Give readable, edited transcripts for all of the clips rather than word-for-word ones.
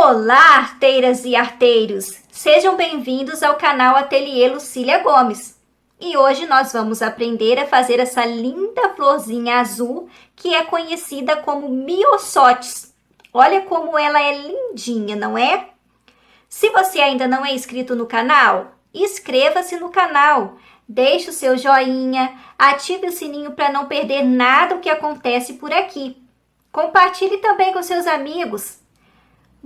Olá, arteiras e arteiros! Sejam bem-vindos ao canal Ateliê Lucília Gomes. E hoje nós vamos aprender a fazer essa linda florzinha azul que é conhecida como miosotes. Olha como ela é lindinha, não é? Se você ainda não é inscrito no canal, inscreva-se no canal. Deixe o seu joinha, ative o sininho para não perder nada do que acontece por aqui. Compartilhe também com seus amigos.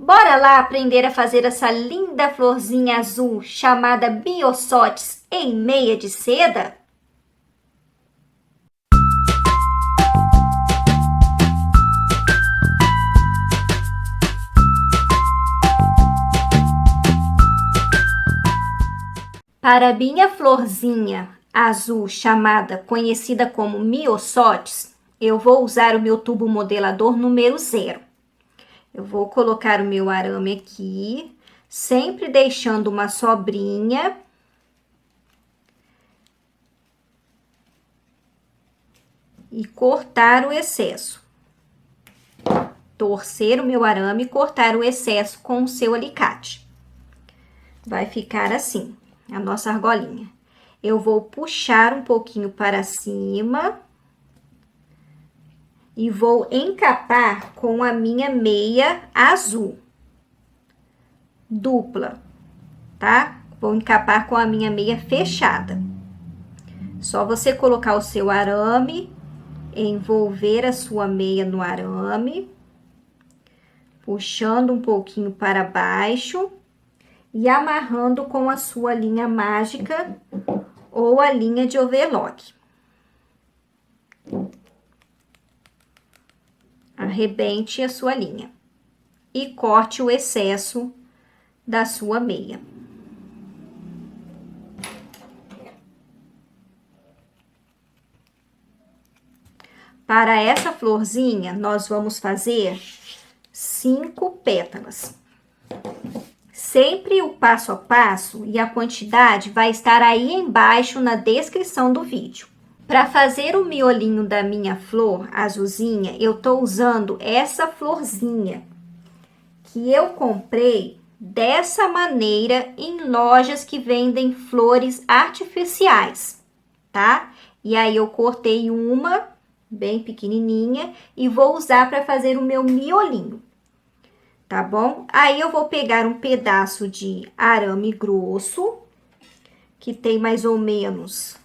Bora lá aprender a fazer essa linda florzinha azul chamada miosotes em meia de seda? Para minha florzinha azul conhecida como miosotes, eu vou usar o meu tubo modelador número 0. Eu vou colocar o meu arame aqui, sempre deixando uma sobrinha. E cortar o excesso. Torcer o meu arame e cortar o excesso com o seu alicate. Vai ficar assim, a nossa argolinha. Eu vou puxar um pouquinho para cima. E vou encapar com a minha meia azul. Dupla, tá? Vou encapar com a minha meia fechada. Só você colocar o seu arame, envolver a sua meia no arame, puxando um pouquinho para baixo e amarrando com a sua linha mágica ou a linha de overlock. Arrebente a sua linha e corte o excesso da sua meia. Para essa florzinha, nós vamos fazer 5 pétalas. Sempre o passo a passo e a quantidade vai estar aí embaixo na descrição do vídeo. Para fazer o miolinho da minha flor azulzinha, eu tô usando essa florzinha que eu comprei dessa maneira em lojas que vendem flores artificiais, tá? E aí eu cortei uma bem pequenininha e vou usar para fazer o meu miolinho, tá bom? Aí eu vou pegar um pedaço de arame grosso, que tem mais ou menos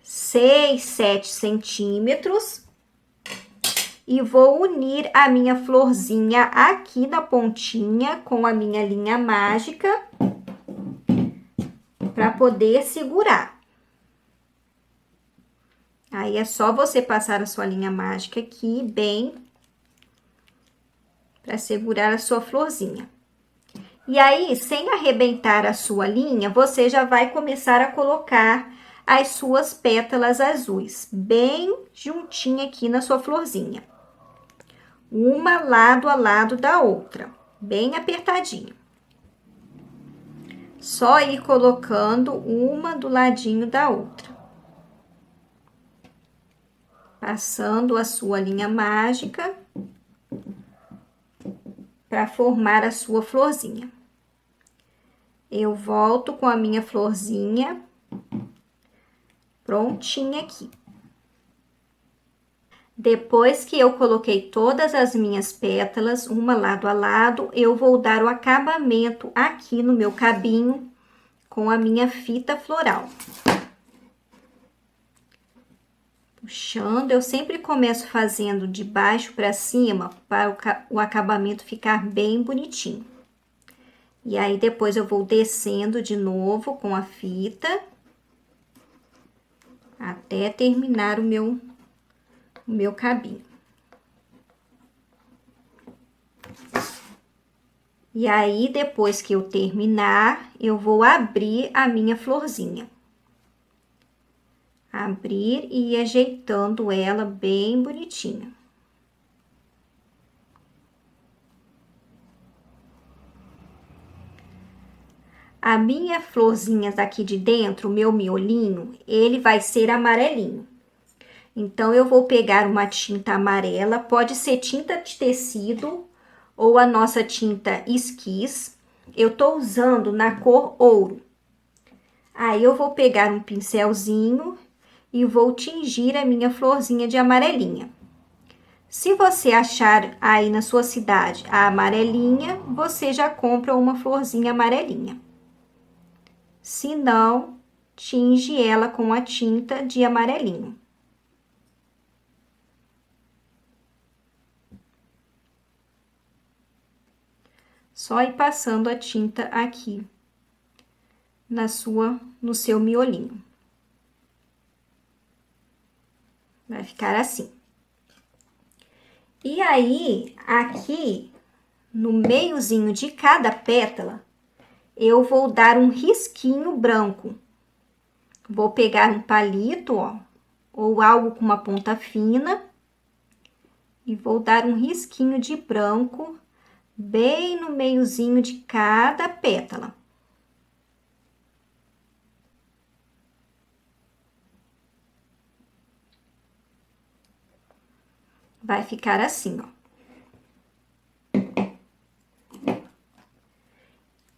6, 7 centímetros. E vou unir a minha florzinha aqui na pontinha com a minha linha mágica para poder segurar. Aí é só você passar a sua linha mágica aqui bem para segurar a sua florzinha. E aí, sem arrebentar a sua linha, você já vai começar a colocar as suas pétalas azuis bem juntinha aqui na sua florzinha. Uma lado a lado da outra, bem apertadinho. Só ir colocando uma do ladinho da outra. Passando a sua linha mágica para formar a sua florzinha. Eu volto com a minha florzinha prontinha aqui. Depois que eu coloquei todas as minhas pétalas, uma lado a lado, eu vou dar o acabamento aqui no meu cabinho com a minha fita floral. Puxando, eu sempre começo fazendo de baixo para cima para o acabamento ficar bem bonitinho. E aí, depois eu vou descendo de novo com a fita até terminar o meu cabinho. E aí, depois que eu terminar, eu vou abrir a minha florzinha. Abrir e ir ajeitando ela bem bonitinha. A minha florzinha daqui de dentro, o meu miolinho, ele vai ser amarelinho. Então, eu vou pegar uma tinta amarela, pode ser tinta de tecido ou a nossa tinta esquis. Eu tô usando na cor ouro. Aí eu vou pegar um pincelzinho e vou tingir a minha florzinha de amarelinha. Se você achar aí na sua cidade a amarelinha, você já compra uma florzinha amarelinha. Se não, tinge ela com a tinta de amarelinho. Só ir passando a tinta aqui no seu miolinho. Vai ficar assim. E aí, aqui no meiozinho de cada pétala, eu vou dar um risquinho branco. Vou pegar um palito, ó, ou algo com uma ponta fina, e vou dar um risquinho de branco bem no meiozinho de cada pétala. Vai ficar assim, ó.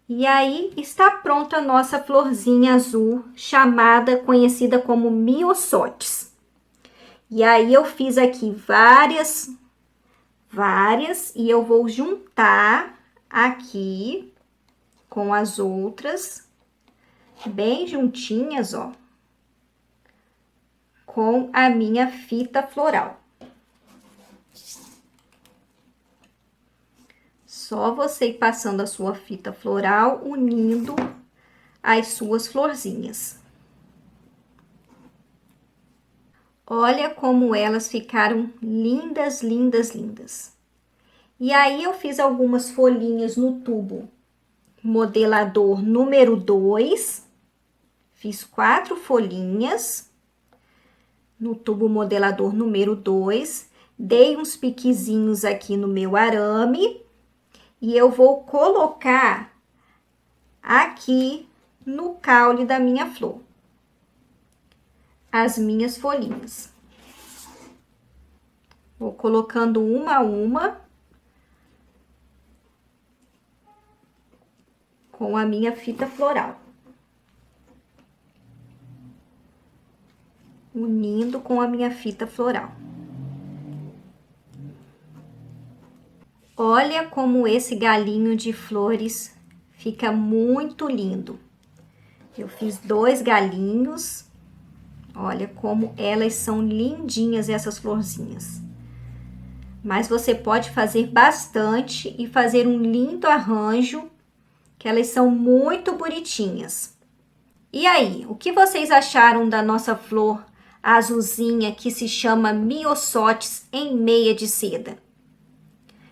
E aí, está pronta a nossa florzinha azul, conhecida como miosotes. E aí, eu fiz aqui várias, e eu vou juntar aqui com as outras, bem juntinhas, ó, com a minha fita floral. Só você ir passando a sua fita floral, unindo as suas florzinhas. Olha como elas ficaram lindas, lindas, lindas. E aí, eu fiz algumas folhinhas no tubo modelador número 2. Fiz 4 folhinhas no tubo modelador número 2. Dei uns piquezinhos aqui no meu arame. E eu vou colocar aqui no caule da minha flor as minhas folhinhas. Vou colocando uma a uma com a minha fita floral. Unindo com a minha fita floral. Olha como esse galinho de flores fica muito lindo. Eu fiz 2 galinhos. Olha como elas são lindinhas, essas florzinhas. Mas você pode fazer bastante e fazer um lindo arranjo, que elas são muito bonitinhas. E aí, o que vocês acharam da nossa flor azulzinha que se chama miosotes em meia de seda?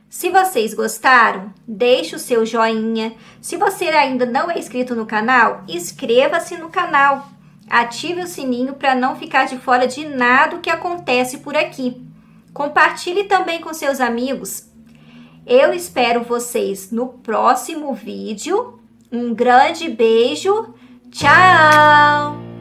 Se vocês gostaram, deixe o seu joinha. Se você ainda não é inscrito no canal, inscreva-se no canal. Ative o sininho para não ficar de fora de nada que acontece por aqui. Compartilhe também com seus amigos. Eu espero vocês no próximo vídeo. Um grande beijo. Tchau!